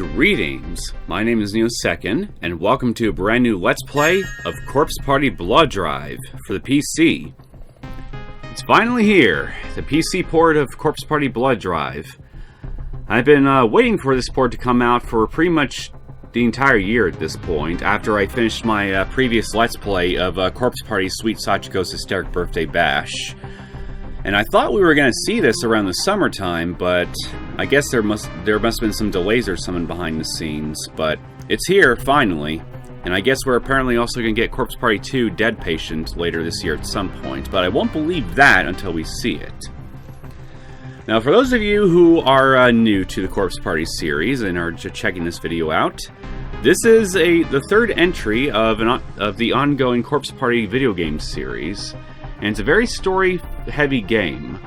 Greetings, my name is Neosekken, and welcome to a brand new Let's Play of Corpse Party Blood Drive for the PC. It's finally here, the PC port of Corpse Party Blood Drive. I've been waiting for this port to come out for pretty much the entire year at this point, after I finished my previous Let's Play of Corpse Party Sweet Sachiko's Hysteric Birthday Bash. And I thought we were going to see this around the summertime, but I guess there must have been some delays or something behind the scenes. But it's here, finally. And I guess we're apparently also going to get Corpse Party 2 Dead Patient later this year at some point. But I won't believe that until we see it. Now, for those of you who are new to the Corpse Party series and are just checking this video out, this is the third entry of the ongoing Corpse Party video game series. And it's a very story-heavy game.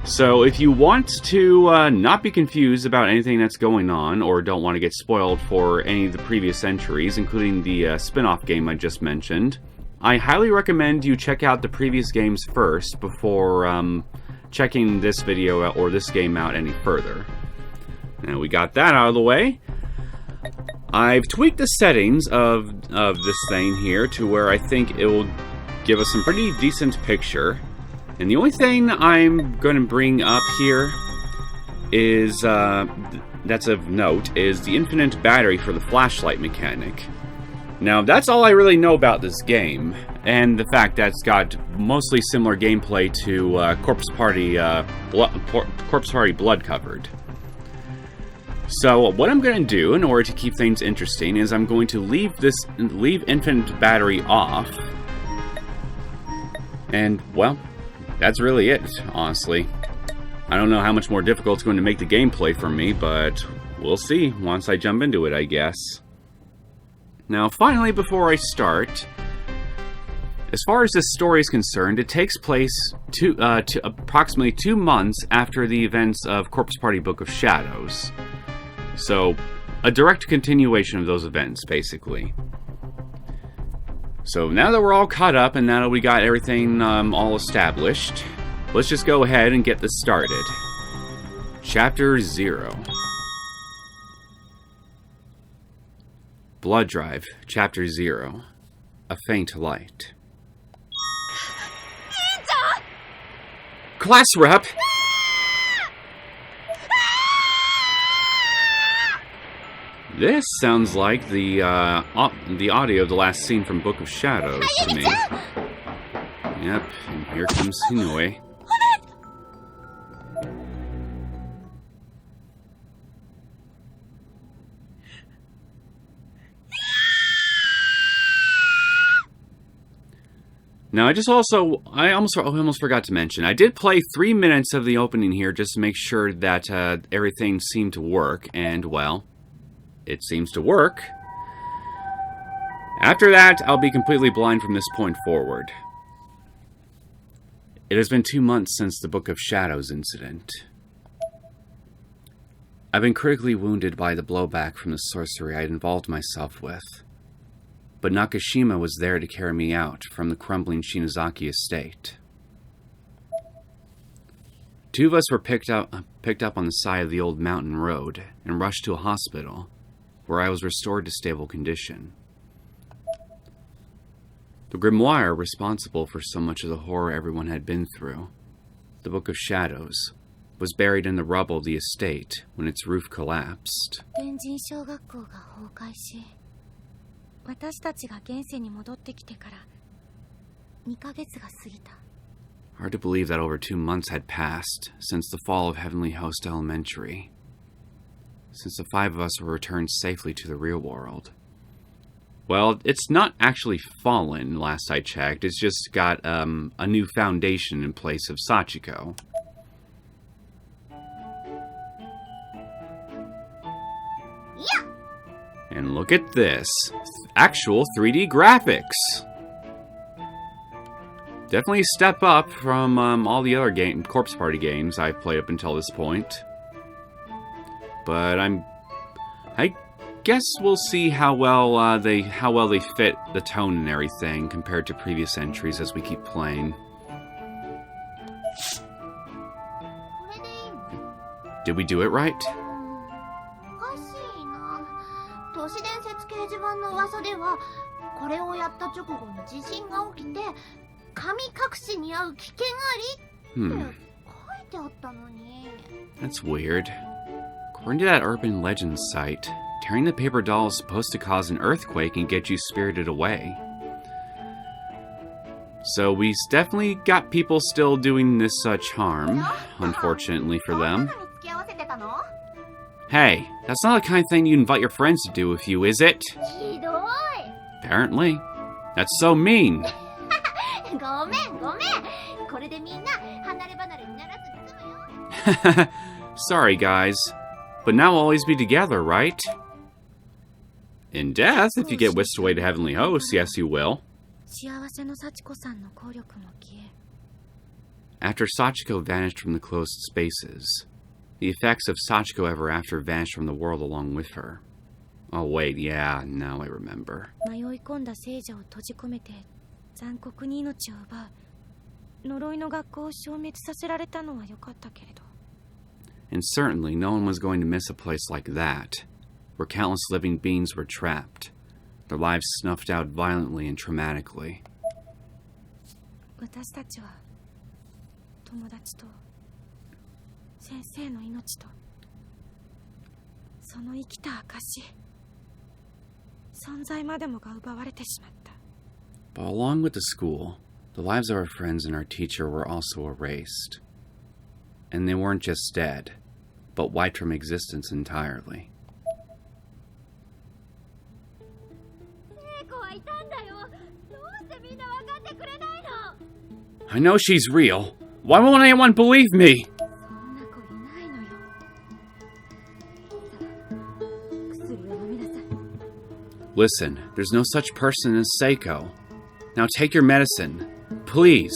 So if you want to not be confused about anything that's going on, or don't want to get spoiled for any of the previous entries, including the spin-off game I just mentioned, I highly recommend you check out the previous games first before checking this video out or this game out any further. Now we got that out of the way. I've tweaked the settings of this thing here to where I think it will give us some pretty decent picture. And the only thing I'm going to bring up here is, that's of note, is the infinite battery for the flashlight mechanic. Now, that's all I really know about this game, and the fact that it's got mostly similar gameplay to Corpse Party Blood Covered. So what I'm going to do in order to keep things interesting is I'm going to leave infinite battery off. And, well, that's really it, honestly. I don't know how much more difficult it's going to make the gameplay for me, but we'll see once I jump into it, I guess. Now, finally, before I start, as far as this story is concerned, it takes place approximately 2 months after the events of Corpse Party Book of Shadows. So, a direct continuation of those events, basically. So now that we're all caught up and now that we got everything all established, let's just go ahead and get this started. Chapter 0. Blood Drive, Chapter 0. A Faint Light. Class rep! This sounds like the audio of the last scene from Book of Shadows to me. Yep, and here comes Hinoi. Now, I almost forgot to mention, I did play 3 minutes of the opening here just to make sure that everything seemed to work, and, well, it seems to work. After that, I'll be completely blind from this point forward. It has been 2 months since the Book of Shadows incident. I've been critically wounded by the blowback from the sorcery I had involved myself with. But Nakashima was there to carry me out from the crumbling Shinozaki Estate. 2 of us were picked up on the side of the old mountain road and rushed to a hospital, where I was restored to stable condition. The grimoire responsible for so much of the horror everyone had been through, the Book of Shadows, was buried in the rubble of the estate when its roof collapsed. Hard to believe that over 2 months had passed since the fall of Heavenly Host Elementary. Since the 5 of us were returned safely to the real world. Well, it's not actually fallen, last I checked. It's just got a new foundation in place of Sachiko. Yeah. And look at this. Actual 3D graphics. Definitely a step up from all the other Corpse Party games I've played up until this point. But I guess we'll see how well they fit the tone and everything compared to previous entries as we keep playing. Did we do it right? 設掲示板の噂では、これをやった直後に地震が起きて、神隠しに遭う危険ありって書いてあったのに。That's weird. According to that urban legend site, tearing the paper doll is supposed to cause an earthquake and get you spirited away. So we definitely got people still doing this such harm, unfortunately for them. Hey, that's not the kind of thing you invite your friends to do with you, is it? Apparently. That's so mean. Sorry, guys. But now we'll always be together, right? In death, if you get whisked away to heavenly hosts, yes you will. After Sachiko vanished from the closed spaces, the effects of Sachiko Ever After vanished from the world along with her. Oh wait, yeah, now I remember. And certainly no one was going to miss a place like that, where countless living beings were trapped, their lives snuffed out violently and traumatically. But along with the school, the lives of our friends and our teacher were also erased. And they weren't just dead, but wiped from existence entirely. I know she's real. Why won't anyone believe me? Listen, there's no such person as Seiko. Now take your medicine. Please.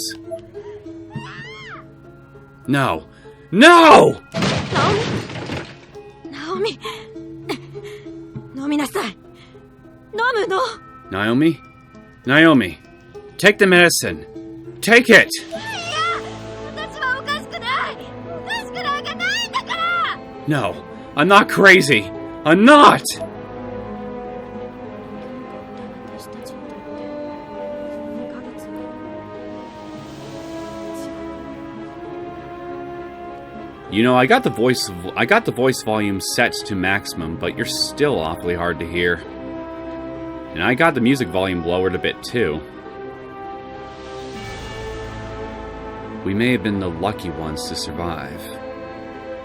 No. No! Naomi! Naomi-nasai! Nomu no! Naomi? Naomi, take the medicine. Take it! No, I'm not crazy. I'm not! You know, I got the voice volume set to maximum, but you're still awfully hard to hear. And I got the music volume lowered a bit too. We may have been the lucky ones to survive,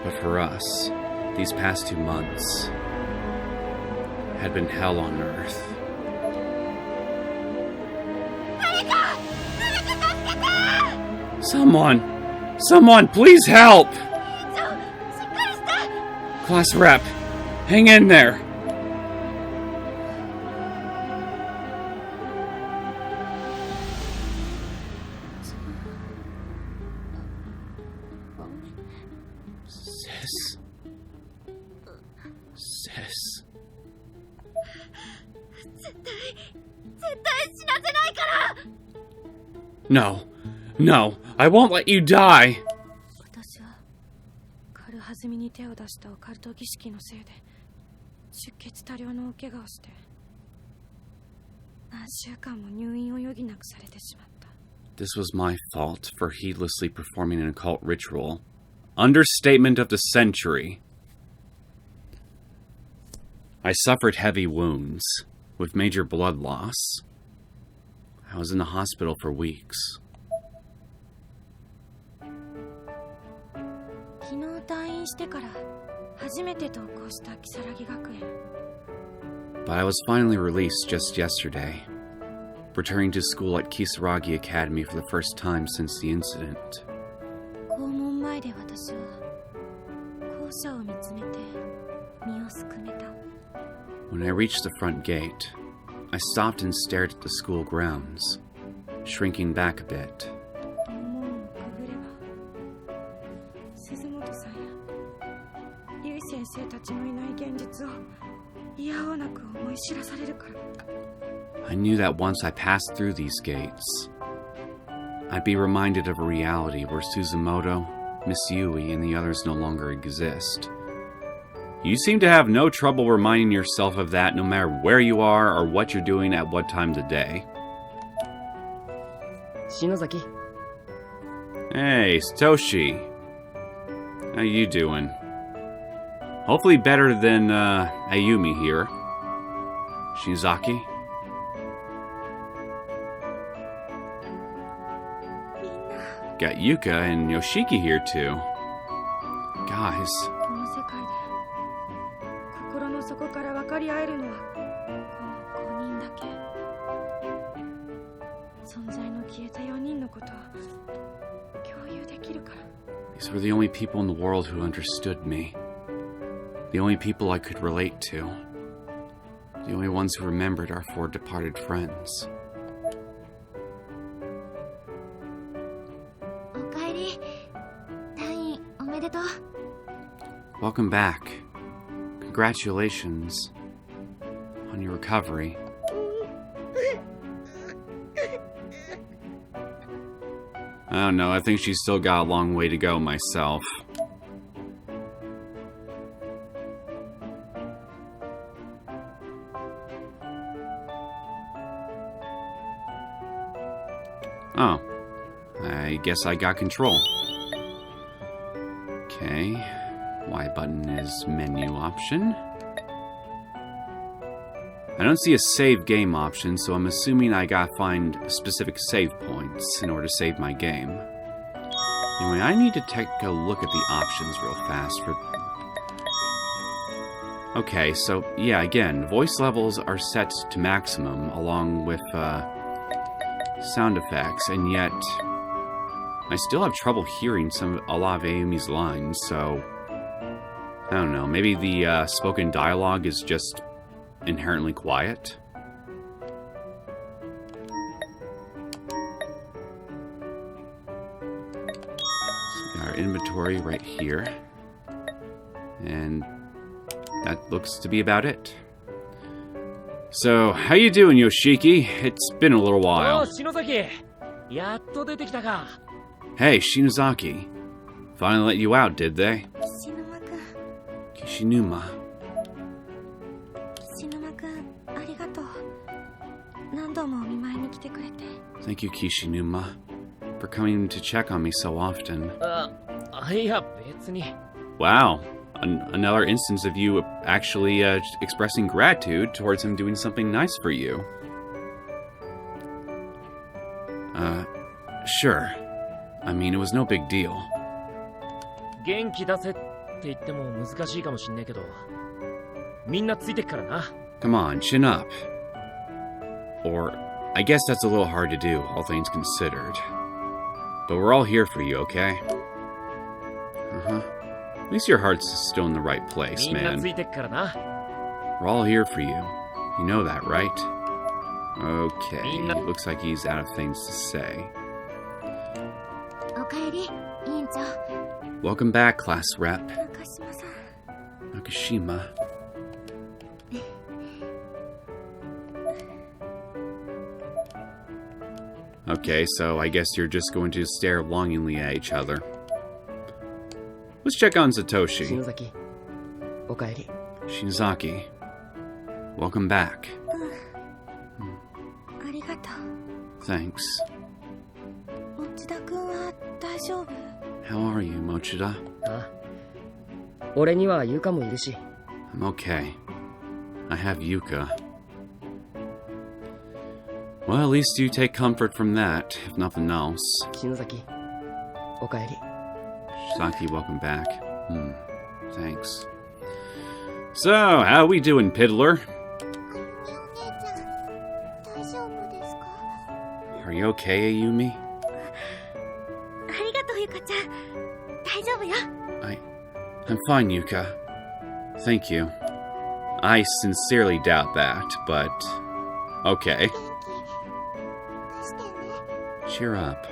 but for us, these past 2 months had been hell on earth. Someone, please help! Class rep, hang in there. Sis. No, I won't let you die. This was my fault for heedlessly performing an occult ritual. Understatement of the century. I suffered heavy wounds, with major blood loss. I was in the hospital for weeks. But I was finally released just yesterday, returning to school at Kisaragi Academy for the first time since the incident. When I reached the front gate, I stopped and stared at the school grounds, shrinking back a bit. I knew that once I passed through these gates, I'd be reminded of a reality where Suzumoto, Miss Yui, and the others no longer exist. You seem to have no trouble reminding yourself of that no matter where you are or what you're doing at what times of day. Shinozaki. Hey, Satoshi. How you doing? Hopefully better than Ayumi here. Shinozaki. Got Yuka and Yoshiki here too. Guys. この世界で心の底から分かり合えるのはこの5人だけ。存在の消えた4人のことを共有できるから。 These were the only people in the world who understood me. The only people I could relate to. The only ones who remembered our 4 departed friends. おかえり。退院おめでとう。 Welcome back. Congratulations on your recovery. I don't know, I think she's still got a long way to go myself. Oh. I guess I got control. Okay. Y button is menu option. I don't see a save game option, so I'm assuming I gotta find specific save points in order to save my game. Anyway, I need to take a look at the options real fast for... Okay, so, yeah, again, voice levels are set to maximum along with, sound effects, and yet I still have trouble hearing a lot of Ayumi's lines, so I don't know, maybe the spoken dialogue is just inherently quiet. So we got our inventory right here, and that looks to be about it. So, how you doing, Yoshiki? It's been a little while. Oh, Shinozaki! やっと出てきたか。 Hey, Shinozaki. Finally let you out, did they? 石沼くん、 Kishinuma. 石沼くん、ありがとう。何度もお見舞いに来てくれて。 Thank you, Kishinuma, for coming to check on me so often. いや、別に。 Wow. Another instance of you actually expressing gratitude towards him doing something nice for you. Sure. I mean, it was no big deal. 元気出せって言っても難しいかもしんねえけど、みんなついてっからな。 Come on, chin up. Or, I guess that's a little hard to do, all things considered. But we're all here for you, okay? Uh-huh. At least your heart's still in the right place, みんな man. ついてっからな。 We're all here for you. You know that, right? Okay, Minna- looks like he's out of things to say. おかえり、委員長。 Welcome back, class rep. 中島さん、 Nakashima. Okay, so I guess you're just going to stare longingly at each other. Let's check on Satoshi. 篠崎、おかえり。 Shinozaki. Welcome back. ありがと Thanks. う。持田くんは大丈夫？ How are you, Mochida? あ、俺にはユカもいるし。 I'm okay. I have Yuka. Well, at least you take comfort from that, if nothing else. 篠崎、おかえり。 Saki, welcome back. Thanks. So, how we doing, Piddler? あゆみお姉ちゃん、大丈夫ですか？ Are you okay, Ayumi? ありがとう、ユカちゃん。大丈夫よ。 I'm fine, Yuka. Thank you. I sincerely doubt that, but... Okay. 元気出してね。 Cheer up.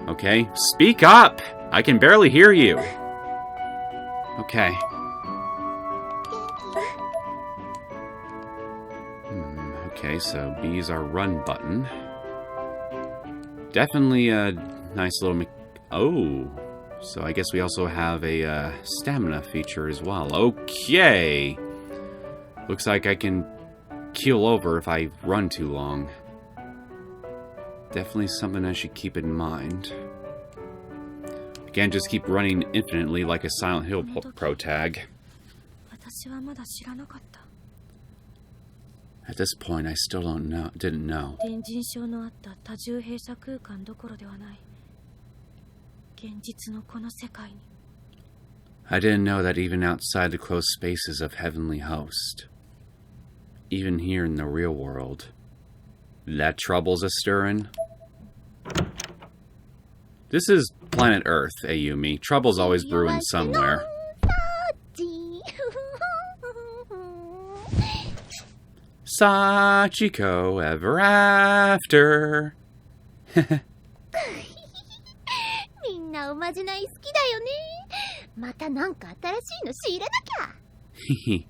Okay? Speak up! I can barely hear you. Okay. 元気。 Okay, so B is our run button. Definitely a nice little... Oh. So I guess we also have a stamina feature as well. Okay. Looks like I can keel over if I run too long. Definitely something I should keep in mind. I can't just keep running infinitely like a Silent Hill pro tag. 私はまだ知らなかった。 At this point, I still didn't know. 電人症のあった多重閉鎖空間どころではない。現実のこの世界に。 I didn't know that even outside the closed spaces of Heavenly Host, even here in the real world, that trouble's a-stirring. This is planet Earth, Ayumi. Trouble's always brewing somewhere. Sachiko ever after. みんなおまじない好きだよね。またなんか新しいの仕入れなきゃ。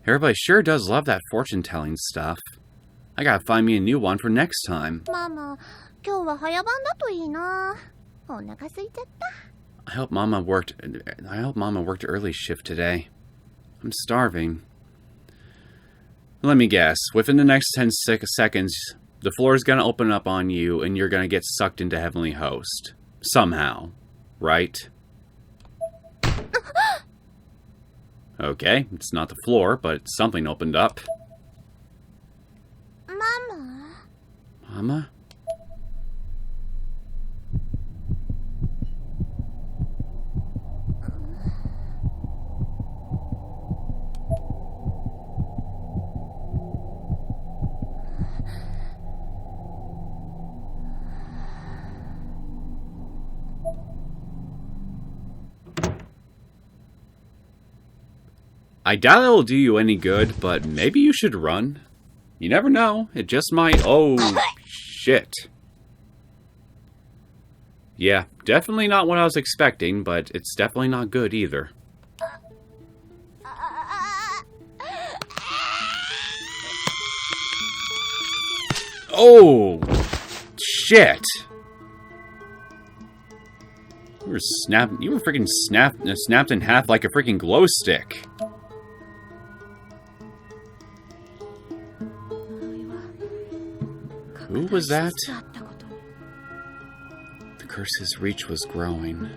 Everybody sure does love that fortune-telling stuff. I gotta find me a new one for next time. ママ、今日は早番だといいな。お腹空いちゃった。 I hope Mama worked early shift today. I'm starving. Let me guess. Within the next 10 seconds, the floor is gonna open up on you and you're gonna get sucked into Heavenly Host. Somehow. Right? Okay, it's not the floor, but something opened up. ママ。 Mama? I doubt it'll do you any good, but maybe you should run. You never know. It just might. Oh, shit. Yeah, definitely not what I was expecting, but it's definitely not good either. Oh, shit. You were freaking snapped in half like a freaking glow stick. Who was that? The curse's reach was growing.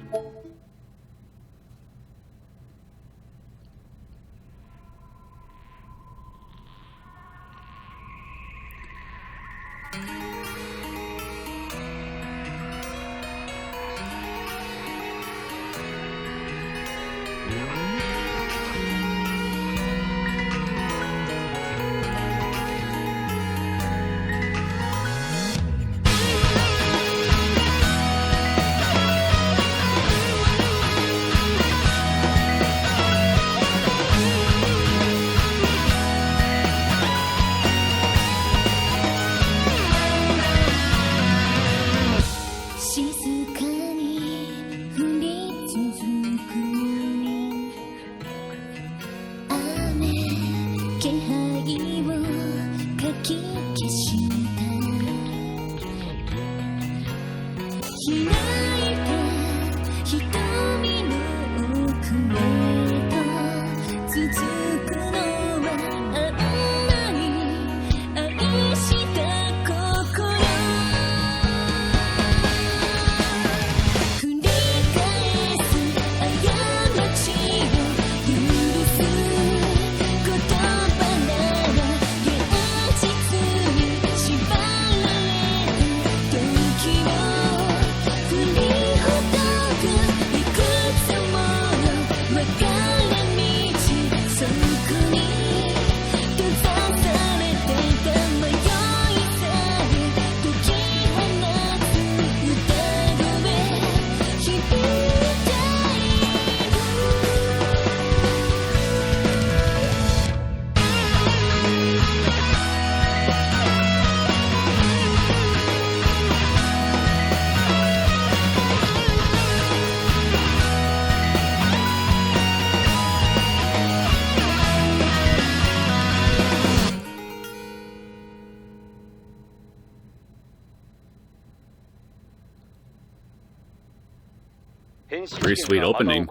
Pretty sweet opening.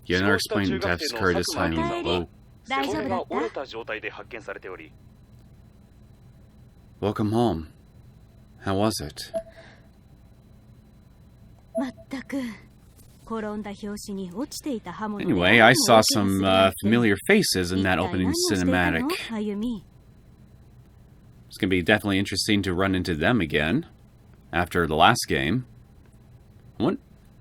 You never explained death's occurred this time. Oh. 大丈夫だった？ Welcome home. How was it? まったく転んだ拍子に落ちていた刃物で Anyway, I saw some familiar faces in that opening cinematic. あゆみ It's going to be definitely interesting to run into them again after the last game.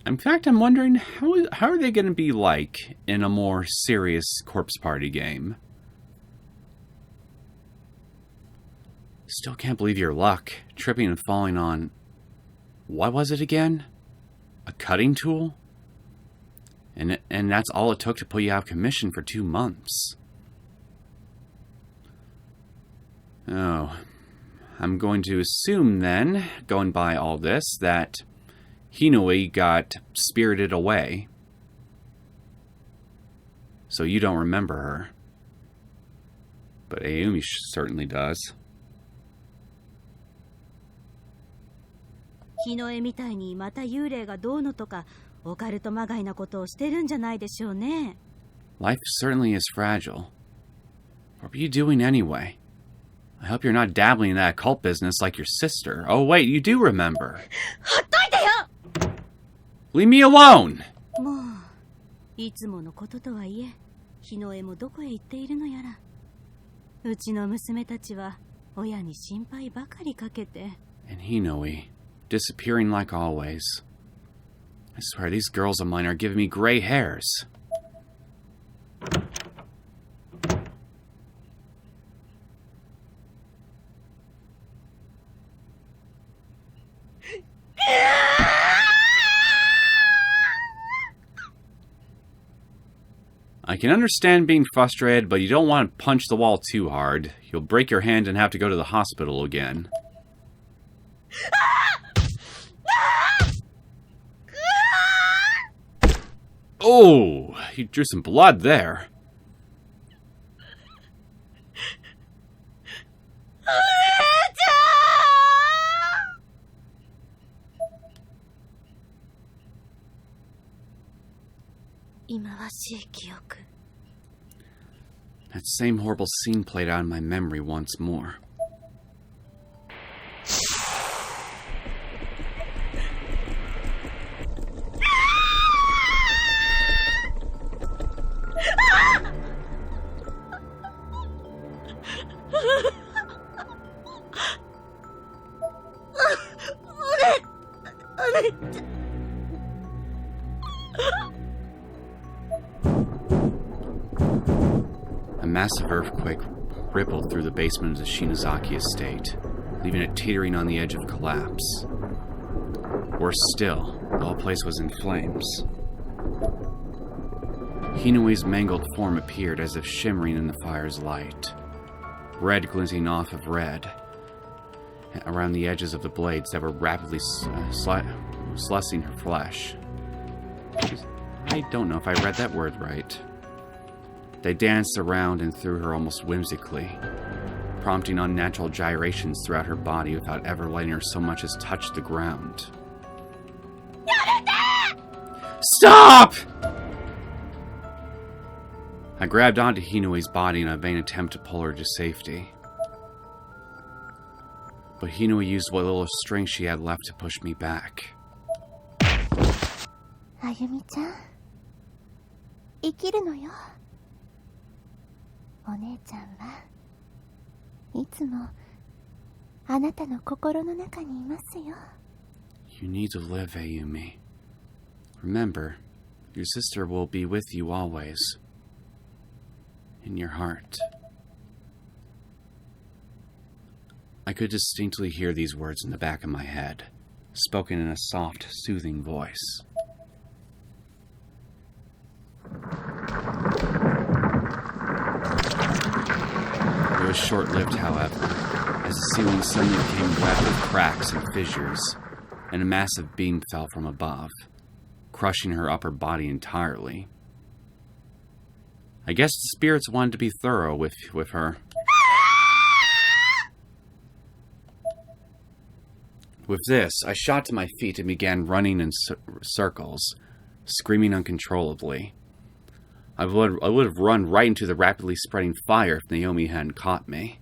In fact, I'm wondering how are they going to be like in a more serious Corpse Party game? Still can't believe your luck. Tripping and falling on... What was it again? A cutting tool? And that's all it took to put you out of commission for 2 months. Oh. I'm going to assume then, going by all this, that Hinoi got spirited away. So you don't remember her. But Ayumi certainly does. 日の絵みたいにまた幽霊がどうのとかオカルトまがいなことをしてるんじゃないでしょうね。 Life certainly is fragile. What were you doing anyway? I hope you're not dabbling in that occult business like your sister. Oh wait, you do remember. ほっといてよ! Leave me alone! もういつものこととはいえ、日の絵もどこへ行っているのやら。うちの娘たちは親に心配ばかりかけて。 And Hinoi, disappearing like always. I swear these girls of mine are giving me gray hairs. I can understand being frustrated, but you don't want to punch the wall too hard. You'll break your hand and have to go to the hospital again. Oh, you drew some blood there. That same horrible scene played out in my memory once more. A massive earthquake rippled through the basement of the Shinozaki Estate, leaving it teetering on the edge of collapse. Worse still, the whole place was in flames. Hinoi's mangled form appeared as if shimmering in the fire's light, red glinting off of red around the edges of the blades that were rapidly sluicing her flesh. I don't know if I read that word right. They danced around and through her almost whimsically, prompting unnatural gyrations throughout her body without ever letting her so much as touch the ground. Stop! I grabbed onto Hinoi's body in a vain attempt to pull her to safety. But Hinoi used what little strength she had left to push me back. Ayumi-chan, 生きるのよ。お姉ちゃんはいつもあなたの心の中にいますよ。 You need to live, Ayumi. Remember, your sister will be with you always. In your heart. I could distinctly hear these words in the back of my head, spoken in a soft, soothing voice. It was short-lived, however, as the ceiling suddenly became webbed with cracks and fissures, and a massive beam fell from above, crushing her upper body entirely. I guess the spirits wanted to be thorough with her. With this, I shot to my feet and began running in circles, screaming uncontrollably. I would have run right into the rapidly spreading fire if Naomi hadn't caught me.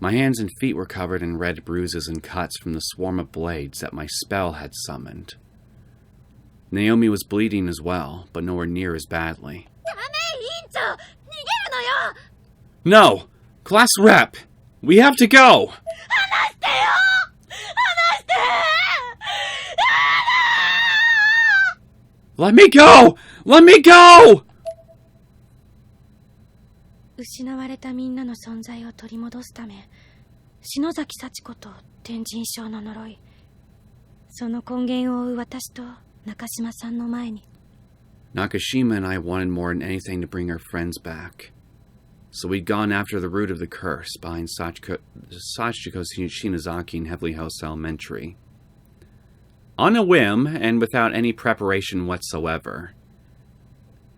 My hands and feet were covered in red bruises and cuts from the swarm of blades that my spell had summoned. Naomi was bleeding as well, but nowhere near as badly. No! Class rep! We have to go! Let me go! Let me go! 失われたみんなの存在を取り戻すため、篠崎幸子と天神症の呪い、その根源を追う私と中島さんの前に。Nakashima and I wanted more than anything to bring our friends back. So we'd gone after the root of the curse behind Sachiko Shinozaki in Heavenly House Elementary. On a whim, and without any preparation whatsoever.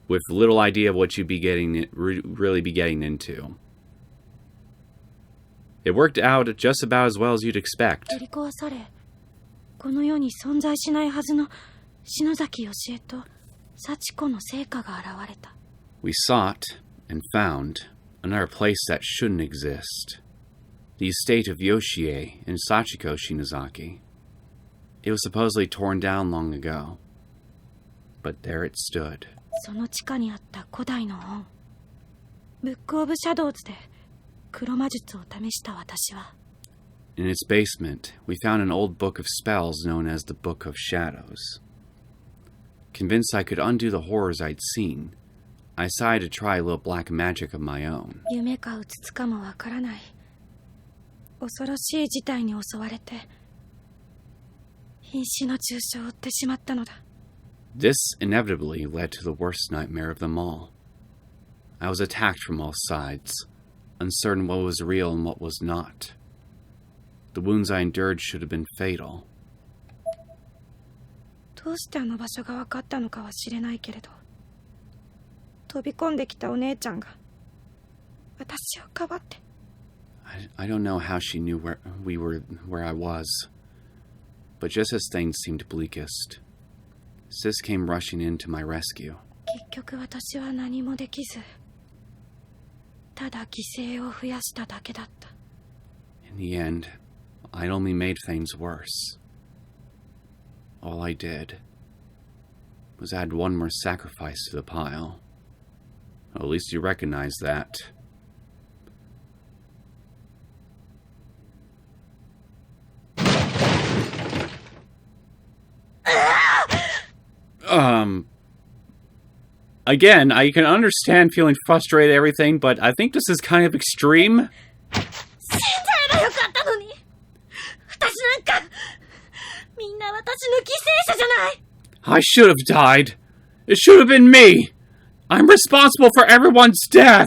With little idea of what you'd be really be getting into. It worked out just about as well as you'd expect. 取り壊され、この世に存在しないはずの篠崎義恵と幸子の成果が現れた。We sought and found another place that shouldn't exist. The estate of Yoshie in Sachiko Shinozaki. It was supposedly torn down long ago. But there it stood. その地下にあった古代の本。ブックオブシャドウズで黒魔術を試した私は。In its basement, we found an old book of spells known as the Book of Shadows. Convinced I could undo the horrors I'd seen, I decided to try a little black magic of my own. 夢かうつつかもわからない。恐ろしい事態に襲われて、瀕死の重傷を負ってしまったのだ。This inevitably led to the worst nightmare of them all. I was attacked from all sides, uncertain what was real and what was not. The wounds I endured should have been fatal. どうしてあの場所が分かったのかは知れないけれど、飛び込んできたお姉ちゃんが私をかばって。I don't know how she knew where I was, but just as things seemed bleakest, Sis came rushing in to my rescue. 結局私は何もできず、ただ犠牲を増やしただけだった。In the end, I'd only made things worse. All I did was add one more sacrifice to the pile. Well, at least you recognize that. Again, I can understand feeling frustrated at everything, but I think this is kind of extreme. I should have died. It should have been me. I'm responsible for everyone's death.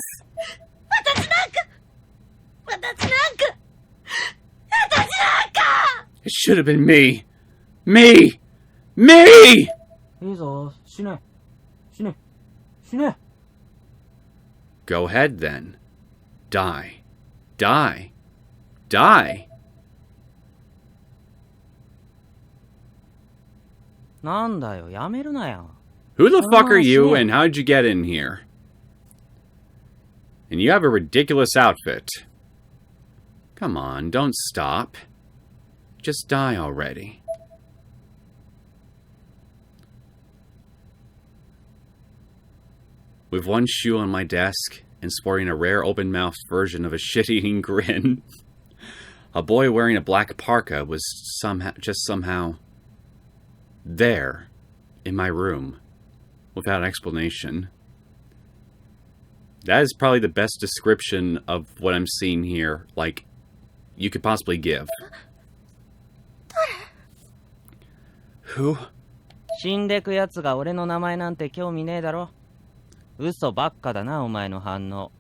It should have been me. Me! Me! いいぞ、死ね。Go ahead then. Die. Die. Die. なんだよ、やめるなよ。Who the fuck are you and how did you get in here? And you have a ridiculous outfit. Come on, don't stop. Just die already. With one shoe on my desk and sporting a rare open-mouthed version of a shit-eating grin, a boy wearing a black parka was somehow there in my room without explanation. That is probably the best description of what I'm seeing here, like, you could possibly give. Who? 死んでくやつが俺の名前なんて興味ねえだろ。嘘ばっかだな、お前の反応。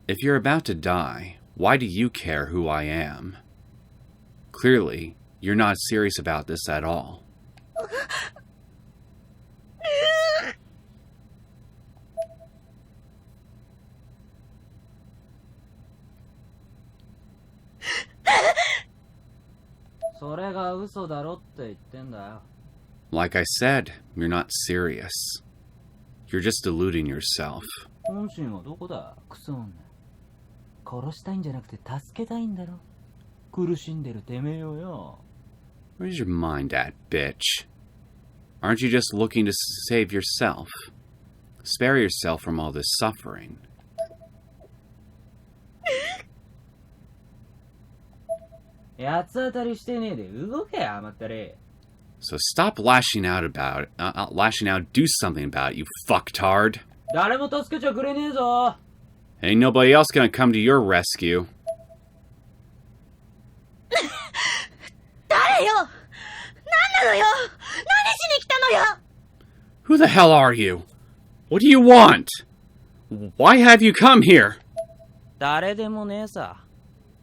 If you're about to die, why do you care who I am? Clearly, you're not serious about this at all. それが嘘だろって言ってんだよ。 Like I said, you're not serious. You're just deluding yourself. 本心はどこだ、クソ女。殺したいんじゃなくて助けたいんだろ。苦しんでるてめえよよ。 Where's your mind at, bitch? Aren't you just looking to save yourself? Spare yourself from all this suffering. 八つ当たりしてねえで動け甘ったれ。 So stop lashing out about it. Lashing out, do something about it, you fucktard. 誰も助けちゃくれねえぞ。 Ain't nobody else gonna come to your rescue. 誰よ。何なのよ。何しに来たのよ。 Who the hell are you? What do you want? Why have you come here? 誰でもねえさ。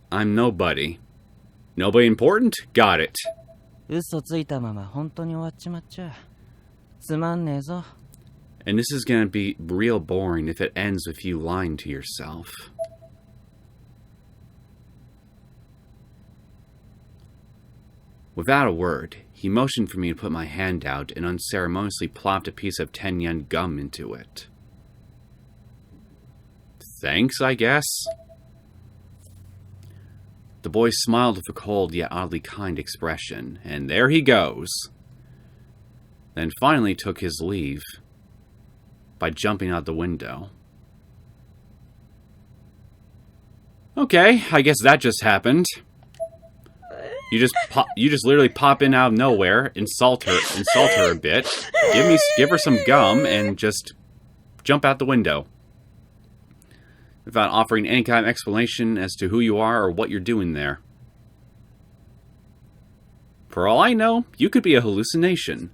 I'm nobody. Nobody important? Got it. 嘘ついたまま本当に終わっちまっちゃつまんねえぞ。 And this is gonna be real boring if it ends with you lying to yourself. Without a word, he motioned for me to put my hand out and unceremoniously plopped a piece of 10-yen gum into it. Thanks, I guess? The boy smiled with a cold yet oddly kind expression, and there he goes. Then finally took his leave by jumping out the window. Okay, I guess that just happened. You just literally pop in out of nowhere, insult her a bit, give her some gum, and just jump out the window. Without offering any kind of explanation as to who you are or what you're doing there. For all I know, you could be a hallucination.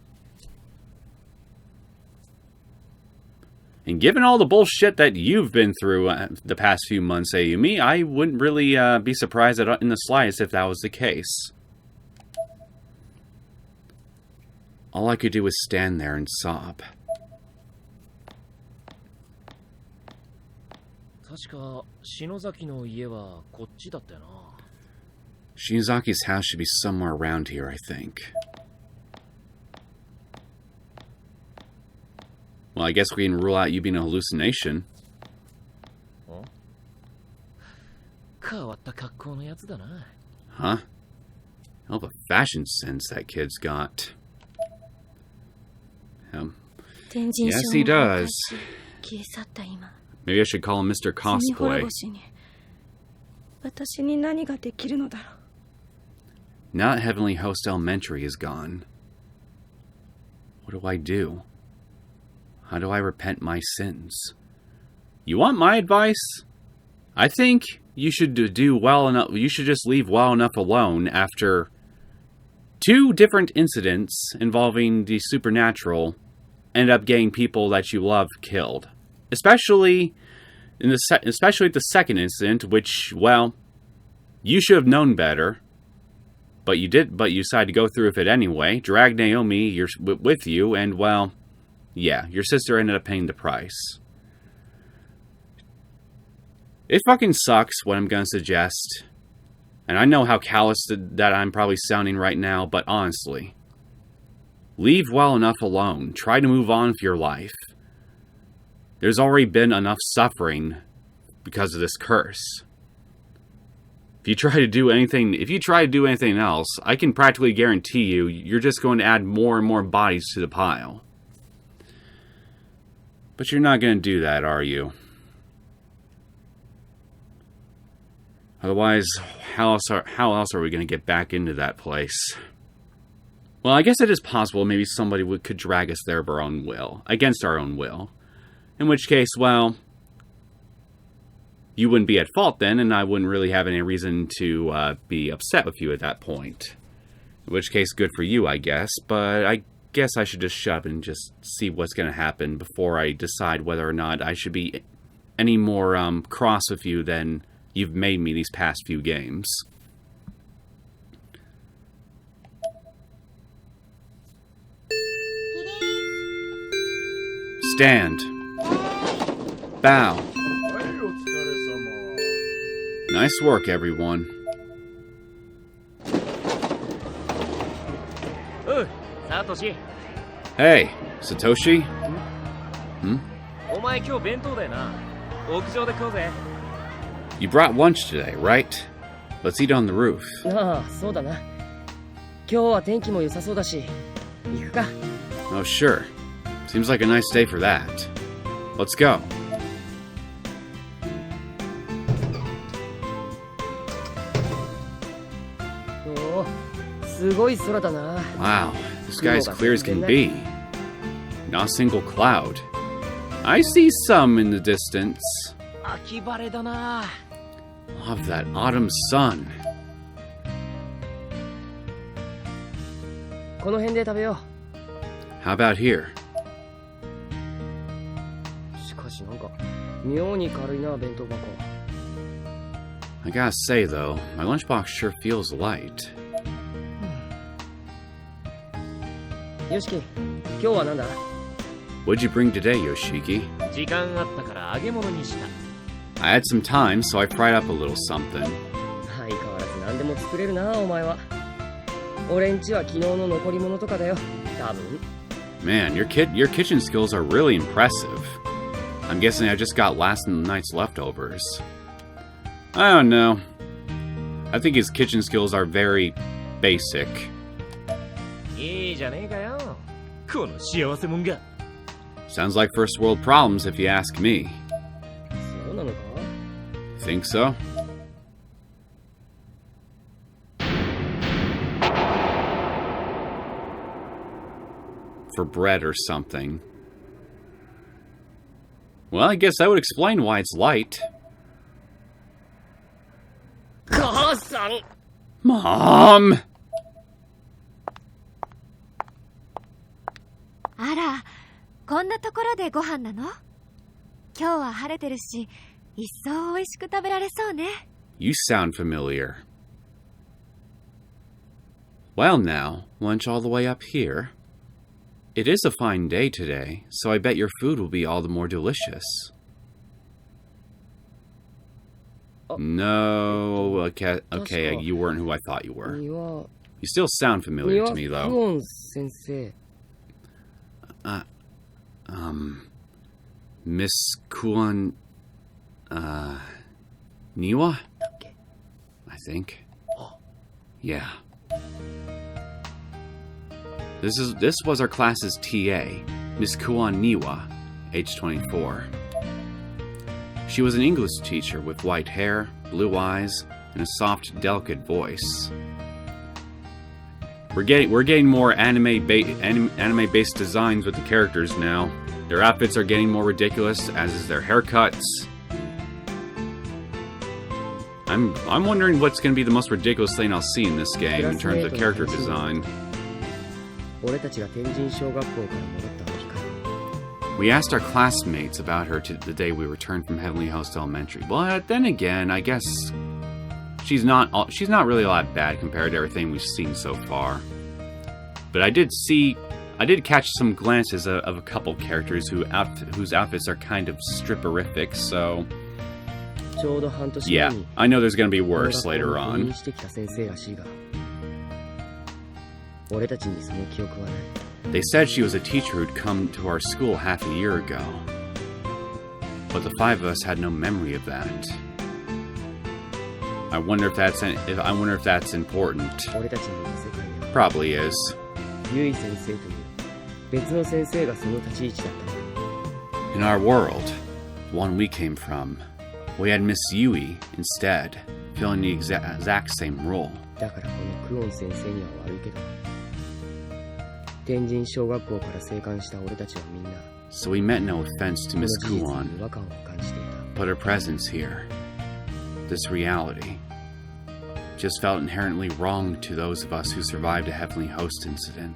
And given all the bullshit that you've been through the past few months, Ayumi, I wouldn't really be surprised in the slightest if that was the case. All I could do was stand there and sob. 確か篠崎の家はこっちだったよな。 Shinozaki's house should be somewhere around here, I think. Well, I guess we can rule out you being a hallucination. 変わった格好のやつだな。 Huh? Hell of a fashion sense that kid's got. Yes, he does. 消え去った今。 Maybe I should call him Mr. 罪滅 Cosplay. ぼしに私に何ができるのだろう。 Now that Heavenly Host Elementary is gone, what do I do? How do I repent my sins? You want my advice? I think you should do well enough. You should just leave well enough alone after 2 different incidents involving the supernatural end up getting people that you love killed. Especially especially the second incident, which, well, you should have known better. But you decided to go through with it anyway. Drag Naomi with you, and, well, yeah, your sister ended up paying the price. It fucking sucks what I'm gonna suggest. And I know how callous that I'm probably sounding right now, but honestly, leave well enough alone. Try to move on with your life. There's already been enough suffering because of this curse. If you try to do anything else, I can practically guarantee you're just going to add more and more bodies to the pile. But you're not going to do that, are you? Otherwise, how else are we going to get back into that place? Well, I guess it is possible maybe somebody could drag us there by our own will, against our own will. In which case, well, you wouldn't be at fault then, and I wouldn't really have any reason to be upset with you at that point. In which case, good for you, I guess. But I guess I should just shut up and just see what's going to happen before I decide whether or not I should be any more cross with you than you've made me these past few games. Stand. Bow. Nice work, everyone. Satoshi. Hey, Satoshi? お前今日弁当だよな。屋上で食おうぜ。 You brought lunch today, right? Let's eat on the roof. ああ、そうだな。今日は天気も良さそうだし、行くか。 Oh, sure. Seems like a nice day for that. Let's go. おお、すごい空だな。 Wow, the sky's clear as can be. Not a single cloud. I see some in the distance. 秋晴れだな。 Love that autumn sun. この辺で食べよ How about here? う。しかしなんか妙に軽いな、弁当箱。 I gotta say though, my lunchbox sure feels light. よしき、今日はなんだ？ What'd you bring today, Yoshiki? 時間あったから揚げ物にした。 I had some time, so I fried up a little something. 相変わらず何でも作れるな、お前は。俺んちは昨日の残り物とかだよ、多分。 Man, your kitchen skills are really impressive. I'm guessing I just got last night's leftovers. I don't know. I think his kitchen skills are very basic. いいじゃねえかよ。この幸せもんが。 Sounds like first world problems if you ask me. そうなのか？ Think so? For bread or something. Well, I guess that would explain why it's light. 母さん！ Mom! あら、こんなところでご飯なの？今日は晴れてるし、一層美味しく食べられそうね。 You sound familiar. Well now, lunch all the way up here. It is a fine day today, so I bet your food will be all the more delicious. No, okay, you weren't who I thought you were. には、 You still sound familiar to me, ク though. オン先生。 Miss Kuon, Niwa? I think. Yeah. This was our class's TA, Miss Kuon Niwa, age 24. She was an English teacher with white hair, blue eyes, and a soft, delicate voice. We're getting more anime-based designs with the characters now. Their outfits are getting more ridiculous, as is their haircuts. I'm wondering what's going to be the most ridiculous thing I'll see in this game in terms of character design. 俺たちが天神小学校から戻った時から。 We asked our classmates about her the day we returned from Heavenly Host Elementary, but then again, I guess she's not really a lot bad compared to everything we've seen so far. But I did catch some glances of a couple characters whose outfits are kind of stripperific, so ちょうど半年 yeah, 前に I know there's gonna be worse later 入 on. 院してきた先生らしいが、俺たちにその記憶はない。 They said she was a teacher who'd come to our school half a year ago. But the five of us had no memory of that. I wonder if that's important. 俺たちのいる世界には Probably is. ユイ先生という別の先生がその立ち位置だった。 In our world, the one we came from, we had Miss Yui instead, filling the exact same role. だからこのクオン先生には悪いけど、天神小学校から生還した俺たちはみんな So we meant no offense to この Miss 事実に違 Kuon, 和感を感じていた。 but her presence here, this reality, just felt inherently wrong to those of us who survived a Heavenly Host incident.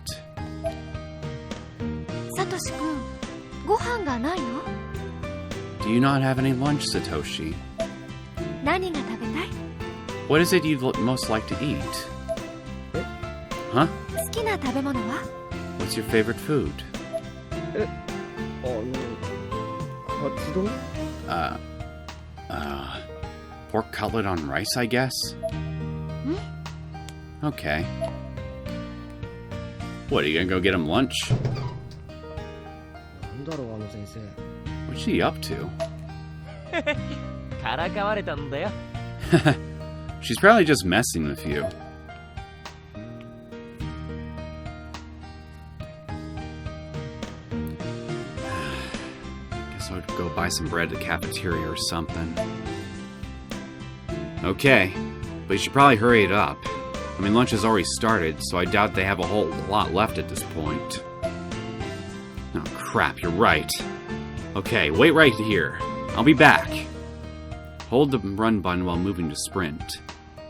サトシ君、ご飯がないの？ Do you not have any lunch, Satoshi? 何が食べたい？ What is it you'd most like to eat? Huh? 好きな食べ物は？ What's your favorite food? カツ丼？ Pork cutlet on rice, I guess? Okay. What, are you gonna go get him lunch? なんだろうあの先生。 What's she up to? からかわれたんだよ。 She's probably just messing with you. Guess I'll go buy some bread at the cafeteria or something. Okay, but you should probably hurry it up. I mean, lunch has already started, so I doubt they have a whole lot left at this point. Oh, crap, you're right. Okay, wait right here. I'll be back. Hold the run button while moving to sprint.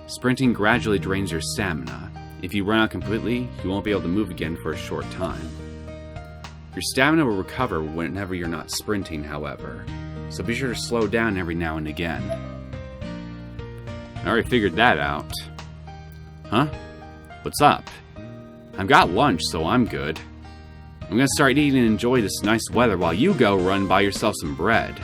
Sprinting gradually drains your stamina. If you run out completely, you won't be able to move again for a short time. Your stamina will recover whenever you're not sprinting, however, so be sure to slow down every now and again. I already figured that out. Huh? What's up? I've got lunch, so I'm good. I'm gonna start eating and enjoy this nice weather while you go run buy yourself some bread.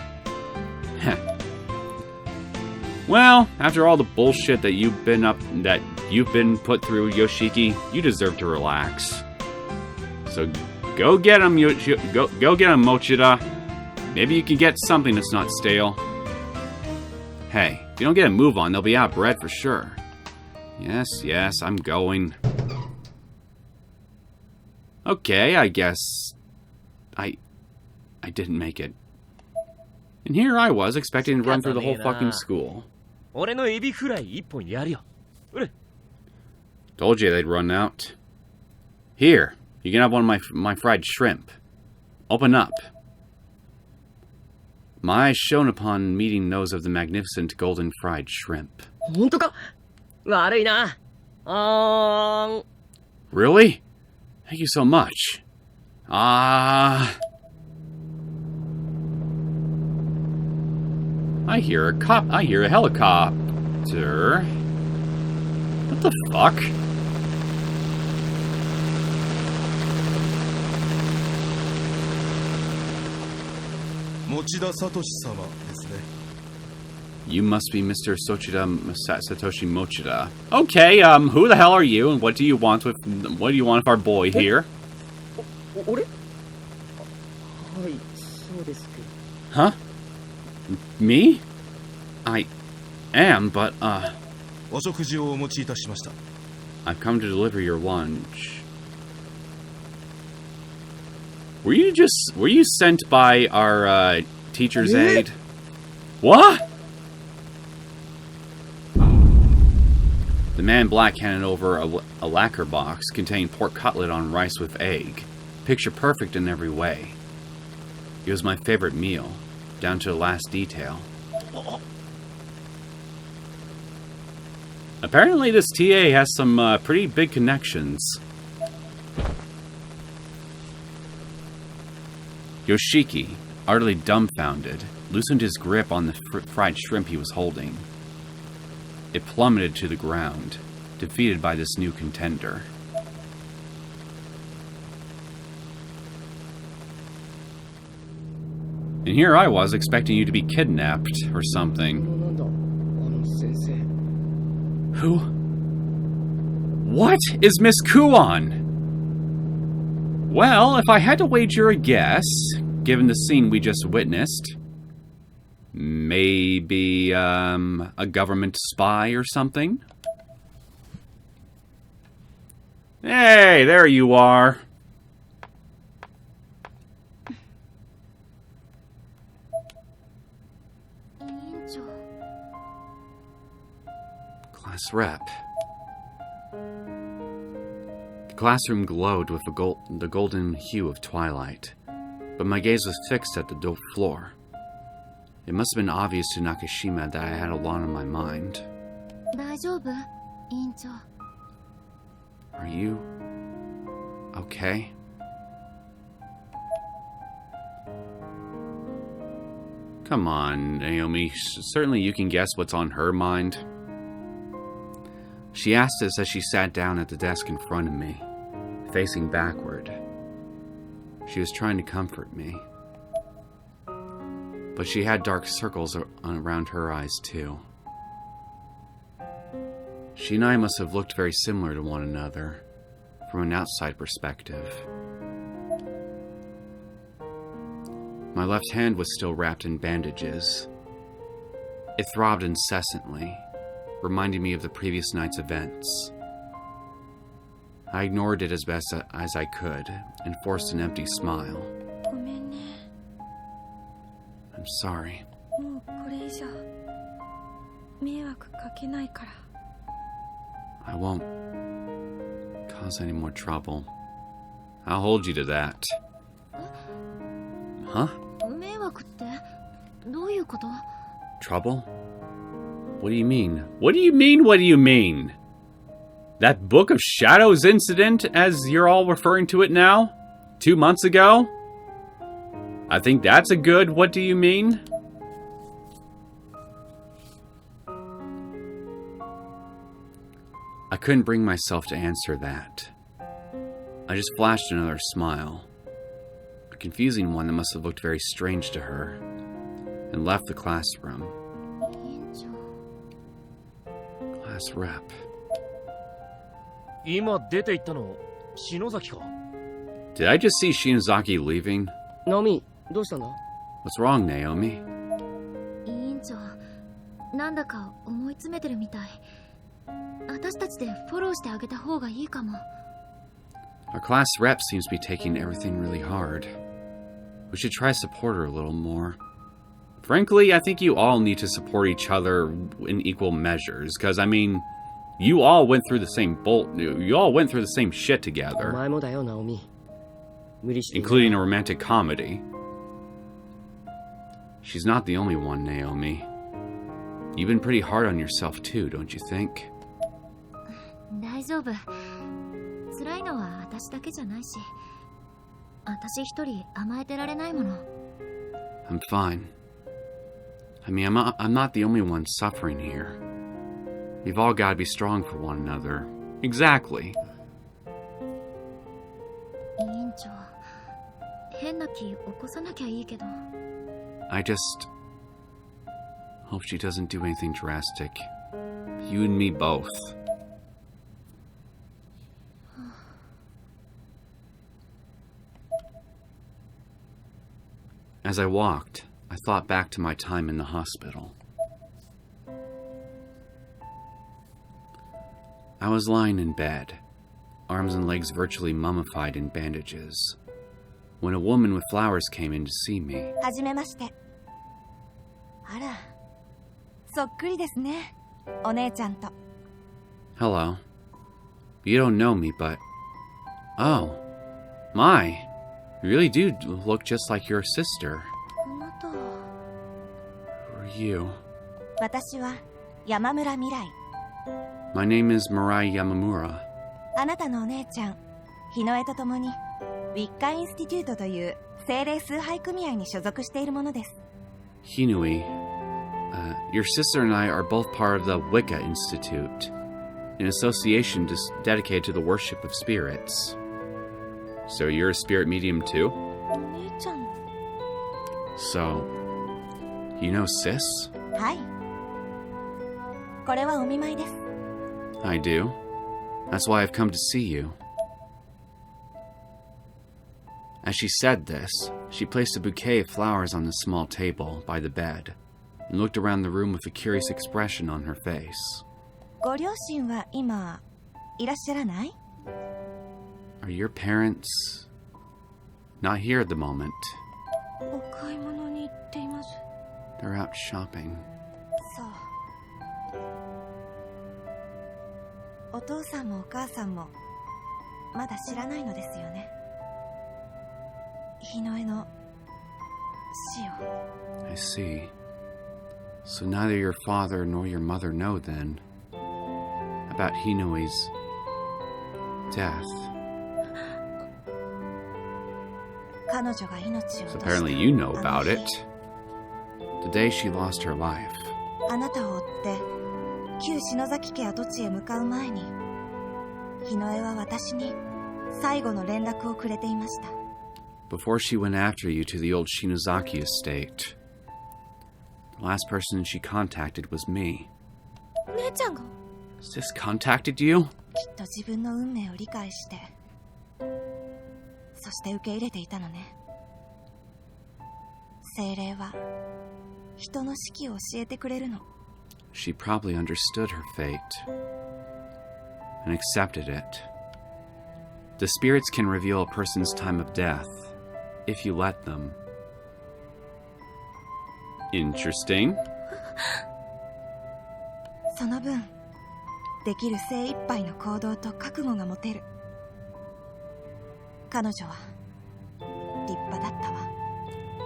Well, after all the bullshit that you've been put through, Yoshiki, you deserve to relax. So go get him, go get him, Mochida. Maybe you can get something that's not stale. Hey, if you don't get a move on, they'll be out of bread for sure. Yes, I'm going. Okay, I guess I didn't make it. And here I was, expecting to run through the whole fucking school. 俺のエビフライ1本やるよ。うれ。 Told you they'd run out. Here, you can have one of my fried shrimp. Open up. My eyes shone upon meeting those of the magnificent golden fried shrimp. 本当か？悪いな。Really? Thank you so much. I hear a helicopter. What the fuck? You must be Mr. Satoshi Mochida. Okay, who the hell are you, and what do you want with our boy here? 俺？はい、そうですけど。 Huh? Me? I am, but, I've come to deliver your lunch. Were you sent by our, teacher's aide? What? The man in black handed over a lacquer box containing pork cutlet on rice with egg. Picture perfect in every way. It was my favorite meal, down to the last detail. Apparently this TA has some pretty big connections. Yoshiki, utterly dumbfounded, loosened his grip on the fried shrimp he was holding. It plummeted to the ground, defeated by this new contender. And here I was, expecting you to be kidnapped or something. なんだ、あの先生。 Who? What is Miss Kuon? Well, if I had to wager a guess, given the scene we just witnessed, maybe, a government spy or something? Hey, there you are. Class rep. The classroom glowed with the golden hue of twilight, but my gaze was fixed at the floor. It must have been obvious to Nakashima that I had a lot on my mind. 大丈夫？委員長。 Are you okay? Come on, Naomi. Certainly you can guess what's on her mind. She asked us as she sat down at the desk in front of me, facing backward. She was trying to comfort me. But she had dark circles around her eyes, too. She and I must have looked very similar to one another, from an outside perspective. My left hand was still wrapped in bandages. It throbbed incessantly, reminding me of the previous night's events. I ignored it as best as I could and forced an empty smile. ごめんね。 I'm sorry. もうこれ以上迷惑かけないから。 I won't cause any more trouble. I'll hold you to that. Huh? 迷惑ってどういうこと？ Trouble? What do you mean? What do you mean? What do you mean? That Book of Shadows incident, as you're all referring to it now? 2 months ago? I think that's a good what do you mean? I couldn't bring myself to answer that. I just flashed another smile. A confusing one that must have looked very strange to her, and left the classroom. 院長。 Class rep. 今出て行ったの篠崎か？ Did I just see Shinozaki leaving? ナオミ、どうしたんだ？ What's wrong, Naomi? 委員長、なんだか思い詰めてるみたい。私たちでフォローしてあげた方がいいかも。 Our class rep seems to be taking everything really hard. We should try to support her a little more. Frankly, I think you all need to support each other in equal measures, because, I mean, you all went through the same you all went through the same shit お together, 前もだよ、ナオミ。無理していい。 including a romantic comedy. She's not the only one, Naomi. You've been pretty hard on yourself too, don't you think? 大丈夫。辛いのは私だけじゃないし、私一人甘えてられないもの。 I'm fine. I mean, I'm not the only one suffering here. We've all got to be strong for one another. Exactly. 委員長、変な気起こさなきゃいいけど。 I just hope she doesn't do anything drastic. You and me both. As I walked, I thought back to my time in the hospital. I was lying in bed, arms and legs virtually mummified in bandages, when a woman with flowers came in to see me. はじめまして。あら、そっくりですね、お姉ちゃんと。 Hello. You don't know me, but... Oh. My. You really do look just like your sister. あなた。 Who are you? 私は山村未来。 My name is Mirai Yamamura. あなたのお姉ちゃん、日野江と共に、ウィッカインスティテュートという精霊崇拝組合に所属しているものです。 Hinui. Your sister and I are both part of the Wicca Institute, an association dedicated to the worship of spirits. So you're a spirit medium too? お姉ちゃん。 So, you know Sis? はい。これはお見舞いです。 I do. That's why I've come to see you. As she said this, she placed a bouquet of flowers on the small table by the bed and looked around the room with a curious expression on her face. ご両親は今、いらっしゃらない？ Are your parents not here at the moment? お買い物に行っています。 They're out shopping. そう。お父さんもお母さんも、まだ知らないのですよね。日野江の死を。 I see. So neither your father nor your mother know then about Hinui's death. 彼女が命を落とした So apparently you know あの about 日 it. The day she lost her life. あなたを追って旧篠崎家跡地へ向かう前に日野江は私に最後の連絡をくれていました。 Before she went after you to the old Shinozaki Estate, the last person she contacted was me. 姉ちゃんが。 Has this contacted you? きっと自分の運命を理解してそして受け入れていたのね。精霊は人の死期を教えてくれるの。 She probably understood her fate and accepted it. The spirits can reveal a person's time of death if you let them. Interesting. その分できる精一杯の行動と覚悟が持てる。彼女は立派だったわ。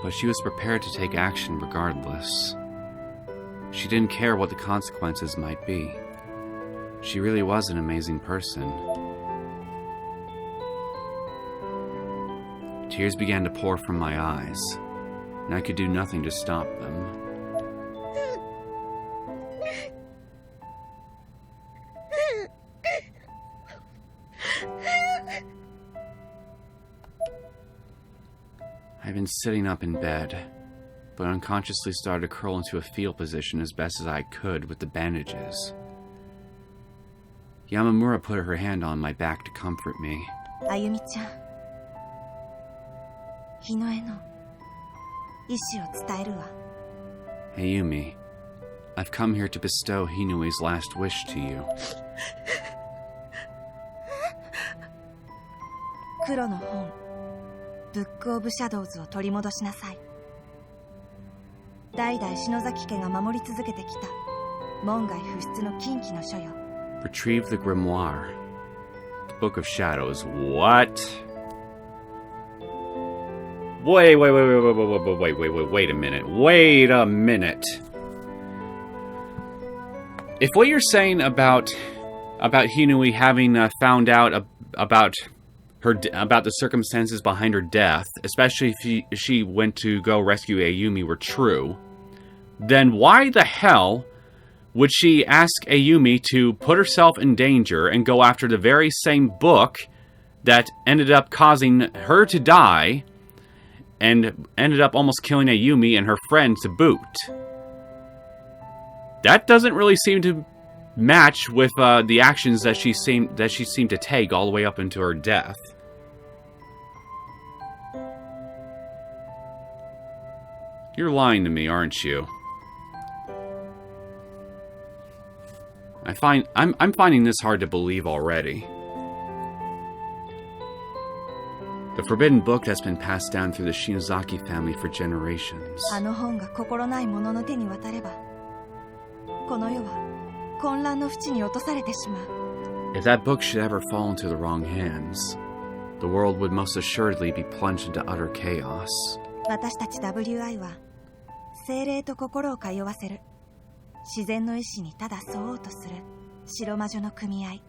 But she was prepared to take action regardless. She didn't care what the consequences might be. She really was an amazing person. Tears began to pour from my eyes, and I could do nothing to stop them. I'd been sitting up in bed, but unconsciously started to curl into a fetal position as best as I could with the bandages. Yamamura put her hand on my back to comfort me. あゆみちゃん、日野への意志を伝えるわ。 Ayumi, I've come here to bestow Hinui's last wish to you. 黒の本、ブック・オブ・シャドウズを取り戻しなさい。代々篠崎家が守り続けてきた門外不出の禁忌の書よ。 Retrieve the grimoire. The Book of Shadows. What? Wait a minute. Wait a minute. If what you're saying about Hinui having found out about the circumstances behind her death, especially if she went to go rescue Ayumi, were true, then why the hell would she ask Ayumi to put herself in danger and go after the very same book that ended up causing her to die and ended up almost killing Ayumi and her friend to boot? That doesn't really seem to match with the actions that she seemed to take all the way up into her death. You're lying to me, aren't you? I'm finding this hard to believe already. The forbidden book that's been passed down through the Shinozaki family for generations. あの本が心ない者の手に渡れば、この世は混乱の淵に落とされてしまう。 If that book should ever fall into the wrong hands, the world would most assuredly be plunged into utter chaos. 私たち WI は精霊と心を通わせる、自然の意志にただ沿おうとする白魔女の組合。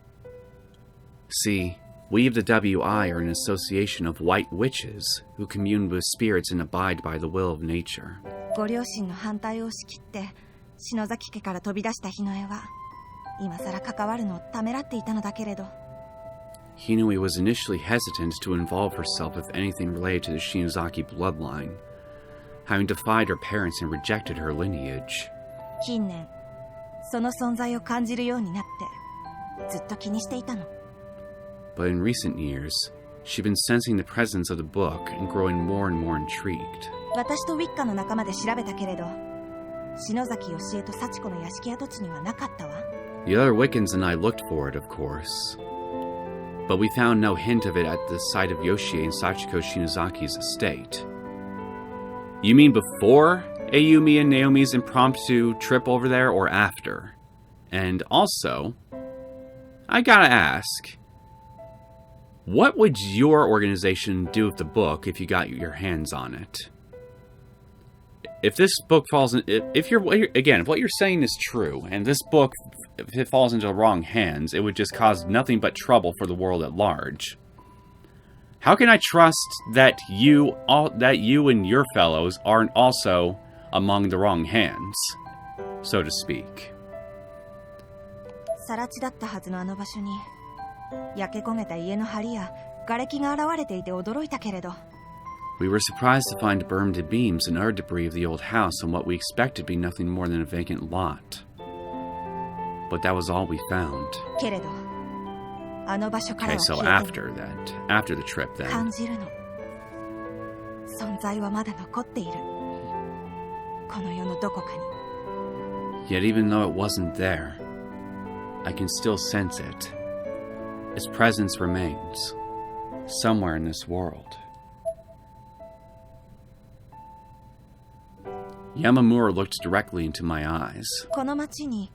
See, we of the WI are an association of white witches who commune with spirits and abide by the will of nature. ご両親の反対を押し切って篠崎家から飛び出した日の絵は今さら関わるのをためらっていたのだけれど、 Hinui was initially hesitant to involve herself with anything related to the Shinozaki bloodline, having defied her parents and rejected her lineage. 近年その存在を感じるようになってずっと気にしていたの。 But in recent years, she'd been sensing the presence of the book and growing more and more intrigued. 私とウィッカの仲間で調べたけれど、篠崎義恵と幸子の屋敷跡地にはなかったわ。 The other Wiccans and I looked for it, of course. But we found no hint of it at the site of Yoshie and Sachiko Shinozaki's estate. You mean before Ayumi and Naomi's impromptu trip over there, or after? And also, I gotta ask, what would your organization do with the book if you got your hands on it? If this book falls in, if what you're saying is true, and this book, if it falls into the wrong hands, it would just cause nothing but trouble for the world at large. How can I trust that you and your fellows aren't also among the wrong hands, so to speak? 更地だったはずのあの場所に焼け焦げた家の梁や瓦礫が現れていて驚いたけれど、 We were surprised to find burned beams and other debris of the old house on what we expected to be nothing more than a vacant lot. But that was all we found. けれどあの場所から Okay, は so 消えて after the trip 感 then. じるの。存在はまだ残っている。この世のどこかに。 Yet even though it wasn't there, I can still sense it. Its presence remains, somewhere in this world. Yamamura looked directly into my eyes. この町に、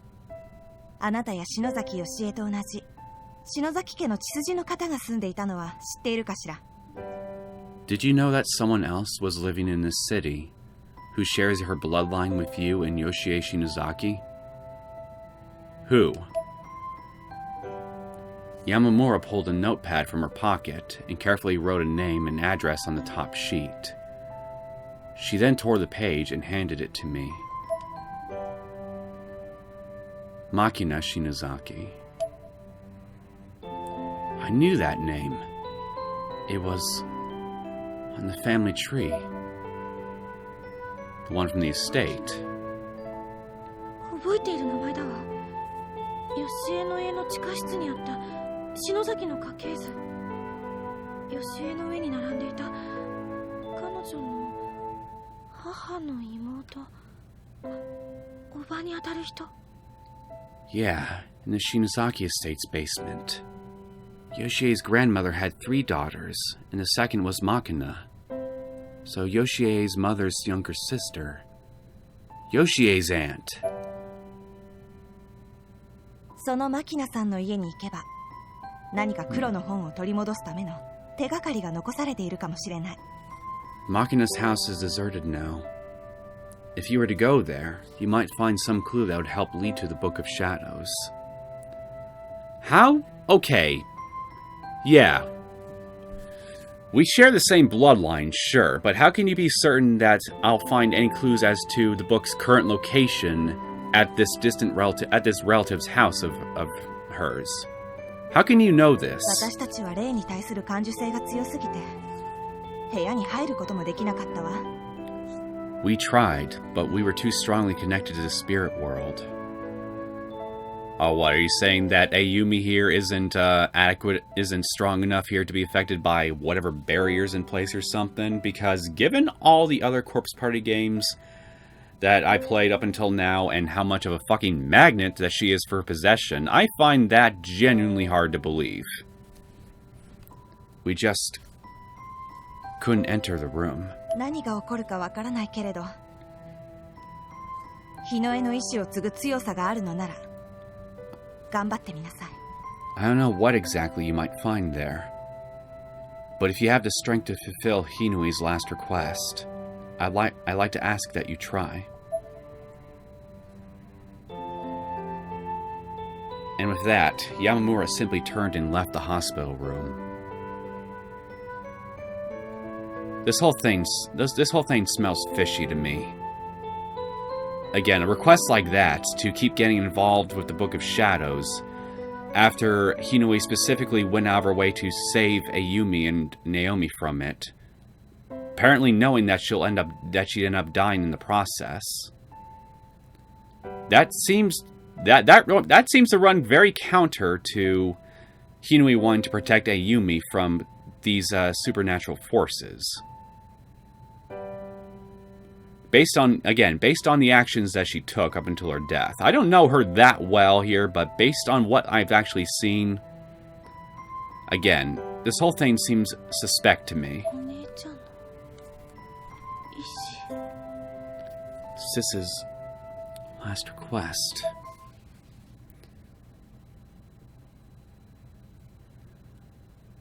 あなたや篠崎義恵と同じ、篠崎家の血筋の方が住んでいたのは知っているかしら。 Did you know that someone else was living in this city, who shares her bloodline with you and Yoshie Shinozaki? Who? Yamamura pulled a notepad from her pocket and carefully wrote a name and address on the top sheet. She then tore the page and handed it to me. Makina Shinozaki. I knew that name. It was on the family tree. The one from the estate. 覚えている名前だわ。吉江の家の地下室にあった篠崎の家系図。吉江の上に並んでいた彼女の母の妹。おばにあたる人。 Yeah, in the Shinozaki Estate's basement. Yoshie's grandmother had 3 daughters, and the second was Makina. So Yoshie's mother's younger sister. Yoshie's aunt. その牧野さんの家に行けば、何か黒の本を取り戻すための手がかりが残されているかもしれない。 Makina's house is deserted now. If you were to go there, you might find some clue that would help lead to the Book of Shadows. How? Okay. Yeah. We share the same bloodline, sure, but how can you be certain that I'll find any clues as to the book's current location at this relative's house of hers? How can you know this? 私たちは霊に対する感受性が強すぎて、部屋に入ることもできなかったわ。 We tried, but we were too strongly connected to the spirit world. Oh, what, are you saying that Ayumi here isn't strong enough here to be affected by whatever barriers in place or something? Because given all the other Corpse Party games that I played up until now and how much of a fucking magnet that she is for possession, I find that genuinely hard to believe. We just couldn't enter the room. 何が起こるかわからないけれど、日の絵の意志を継ぐ強さがあるのなら、頑張ってみなさい。 I don't know what exactly you might find there, but if you have the strength to fulfill Hinui's last request, I'd like to ask that you try. And with that, Yamamura simply turned and left the hospital room. This whole thing smells fishy to me. Again, a request like that to keep getting involved with the Book of Shadows after Hinui specifically went out of her way to save Ayumi and Naomi from it, apparently knowing that she'd end up dying in the process. That seems to run very counter to Hinui wanting to protect Ayumi from these supernatural forces. Based on the actions that she took up until her death. I don't know her that well here, but based on what I've actually seen, again, this whole thing seems suspect to me. Sis's last request.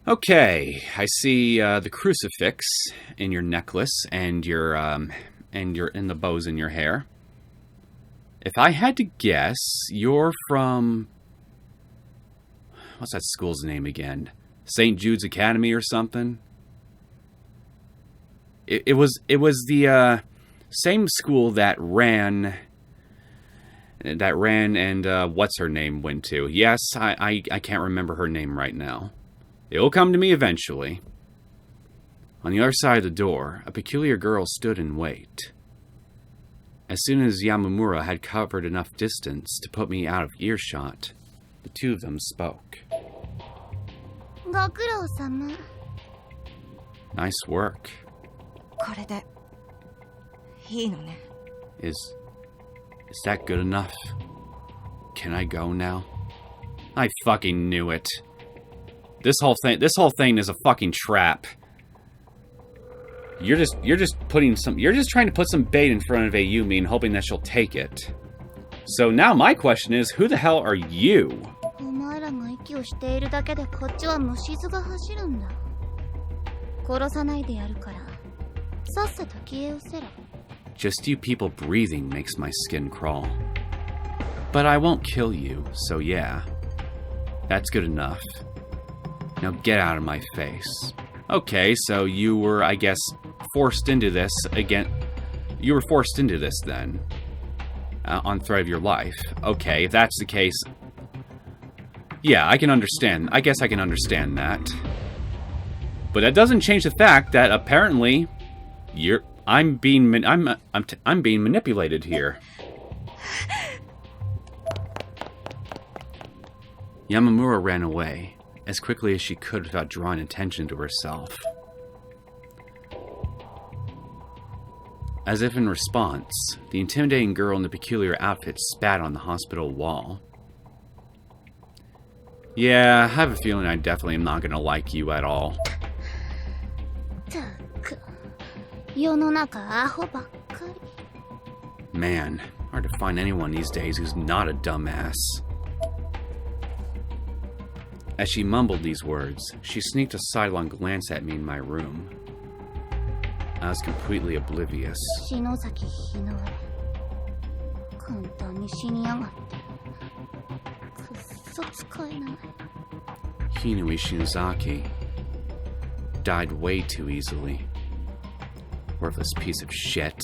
Okay, I see the crucifix in your necklace and the bows in your hair. If I had to guess, you're from... What's that school's name again? St. Jude's Academy or something? It was the same school that Ran and what's her name went to. Yes, I can't remember her name right now. It will come to me eventually. On the other side of the door, a peculiar girl stood in wait. As soon as Yamamura had covered enough distance to put me out of earshot, the two of them spoke. Nice work. これでいいのね。 Is that good enough? Can I go now? I fucking knew it. This whole thing is a fucking trap. You're just trying to put some bait in front of Ayumi and hoping that she'll take it. So now my question is, who the hell are you? お前らが息をしているだけでこっちは虫唾が走るんだ。殺さないでやるから、さっさと消え失せろ。 Just you people breathing makes my skin crawl. But I won't kill you, so yeah. That's good enough. Now get out of my face. Okay, so you were, I guess, forced into this again. You were forced into this then. On threat of your life. Okay, if that's the case... Yeah, I can understand. I guess I can understand that. But that doesn't change the fact that apparently I'm being manipulated here. Yamamura ran away as quickly as she could without drawing attention to herself. As if in response, the intimidating girl in the peculiar outfit spat on the hospital wall. Yeah, I have a feeling I definitely am not gonna like you at all. 世の中アホばっかり。 Man, hard to find anyone these days who's not a dumbass. As she mumbled these words, she sneaked a sidelong glance at me in my room. I was completely oblivious. 篠崎日の上。簡単に死にやがって。くっそ使えない。 Hinui Shinozaki died way too easily. Worthless piece of shit.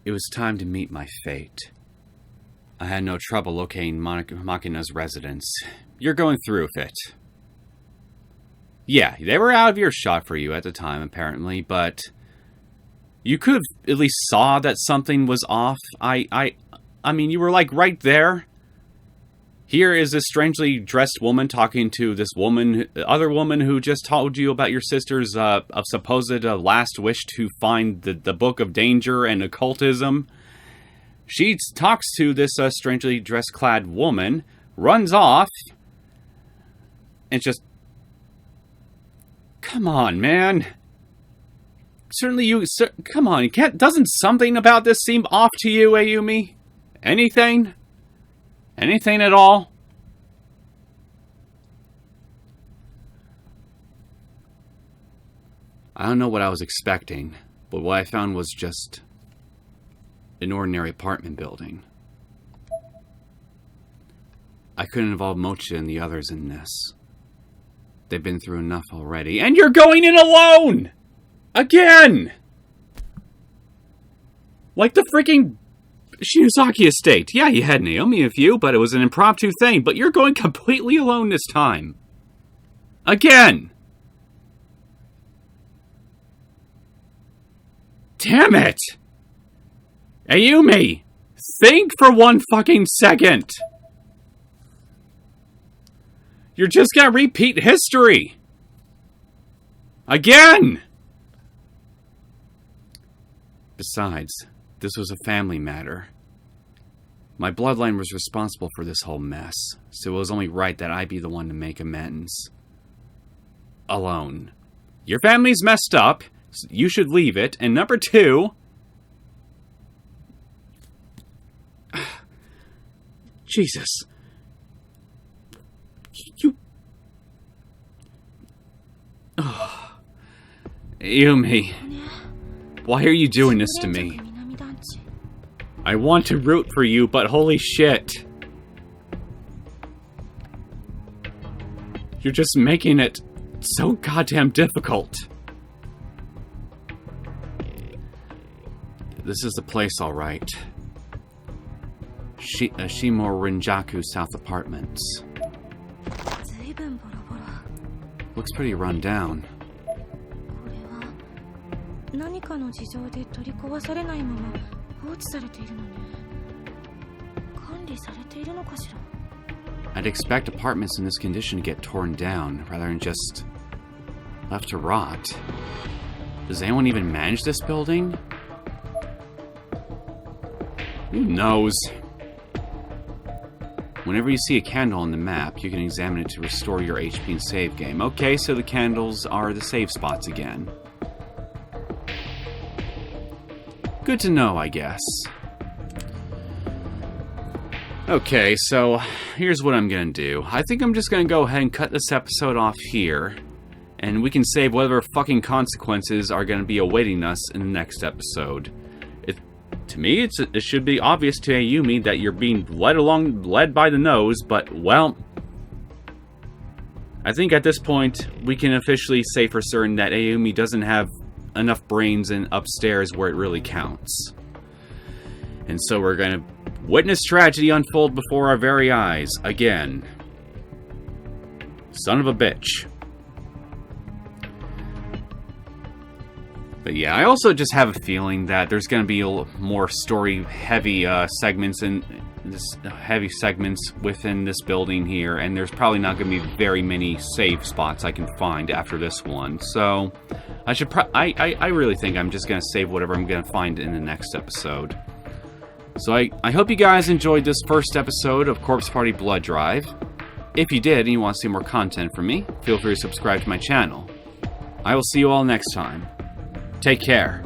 It was time to meet my fate. I had no trouble locating Makina's residence. You're going through with it. Yeah, they were out of earshot for you at the time, apparently, but you could have at least saw that something was off. I mean, you were like right there. Here is this strangely dressed woman talking to this other woman who just told you about your sister's supposed last wish to find the Book of Danger and occultism. She talks to this strangely dress-clad woman, runs off, and just... Come on, man. Certainly you... Come on, doesn't something about this seem off to you, Ayumi? Anything? Anything at all? I don't know what I was expecting, but what I found was just an ordinary apartment building. I couldn't involve Mocha and the others in this. They've been through enough already. And you're going in alone! Again! Like the freaking Shinozaki Estate. Yeah, you had Naomi with you, but it was an impromptu thing. But you're going completely alone this time. Again! Damn it! Ayumi! Think for one fucking second! You're just gonna repeat history! Again! Besides, this was a family matter. My bloodline was responsible for this whole mess, so it was only right that I be the one to make amends. Alone. Your family's messed up, so you should leave it, and number two... Jesus. You... Oh. Ayumi. Why are you doing this to me? I want to root for you, but holy shit. You're just making it so goddamn difficult. This is the place, alright. Shimo Rinjaku South Apartments. Looks pretty run down. 何かの事情で取り壊されないまま放置されているのね。管理されているのかしら。I'd expect apartments in this condition to get torn down rather than just left to rot. Does anyone even manage this building? Who knows? Whenever you see a candle on the map, you can examine it to restore your HP and save game. Okay, so the candles are the save spots again. Good to know, I guess. Okay, so here's what I'm gonna do. I think I'm just gonna go ahead and cut this episode off here, and we can save whatever fucking consequences are gonna be awaiting us in the next episode. To me, it should be obvious to Ayumi that you're being led by the nose, but, well, I think at this point, we can officially say for certain that Ayumi doesn't have enough brains in upstairs where it really counts. And so we're gonna witness tragedy unfold before our very eyes, again. Son of a bitch. But yeah, I also just have a feeling that there's going to be more story-heavy segments within this building here, and there's probably not going to be very many save spots I can find after this one. So I really think I'm just going to save whatever I'm going to find in the next episode. So I hope you guys enjoyed this first episode of Corpse Party Blood Drive. If you did and you want to see more content from me, feel free to subscribe to my channel. I will see you all next time. Take care.